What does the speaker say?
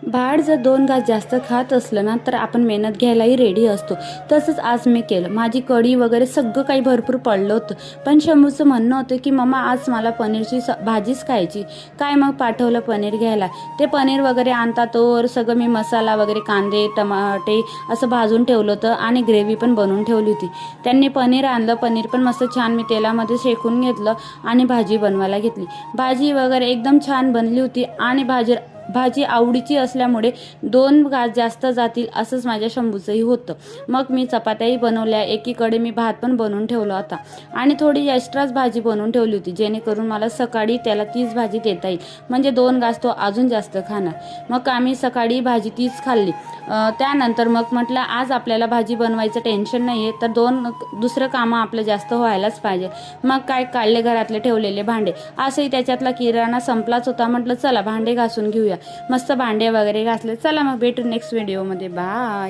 बाळ जर 2 घास जास्त खात असलं ना तर आपण मेहनत घ्यायलाही रेडी असतो. तसंच आज मी केलं. माझी कढी वगैरे सगळं काही भरपूर पडलं होतं. पण शंभूचं म्हणणं होतं की मम्मा आज मला पनीरची भाजीच खायची. काय मग पाठवलं पनीर घ्यायला. ते पनीर वगैरे आणता तोवर सगळं मी मसाला वगैरे कांदे टमाटे असं भाजून ठेवलं होतं आणि ग्रेव्ही पण बनवून ठेवली होती. त्यांनी पनीर आणलं. पनीर पण मस्त छान मी तेलामध्ये शेकून घेतलं आणि भाजी बनवायला घेतली. भाजी वगैरे एकदम छान बनली होती आणि भाजी आवडीची असल्यामुळे 2 घास जास्त जातील असंच माझ्या शंभूचंही होतं. मग मी चपात्याही बनवल्या. एकीकडे मी भात पण बनवून ठेवला होता आणि थोडी एक्स्ट्राच भाजी बनवून ठेवली होती जेणेकरून मला सकाळी त्याला तीच भाजी देता येईल. म्हणजे 2 घास तो अजून जास्त खाणार. मग आम्ही सकाळी भाजी तीच खाल्ली. त्यानंतर मग म्हटलं आज आपल्याला भाजी बनवायचं टेन्शन नाही आहे तर दुसरं कामं आपलं जास्त व्हायलाच पाहिजे. मग काय काढले घरातले ठेवलेले भांडे. असंही त्याच्यातला किराणा संपलाच होता. म्हटलं चला भांडे घासून घेऊया. मस्त भांडे वगैरे घासले. चला मग भेटू नेक्स्ट व्हिडिओमध्ये. बाय.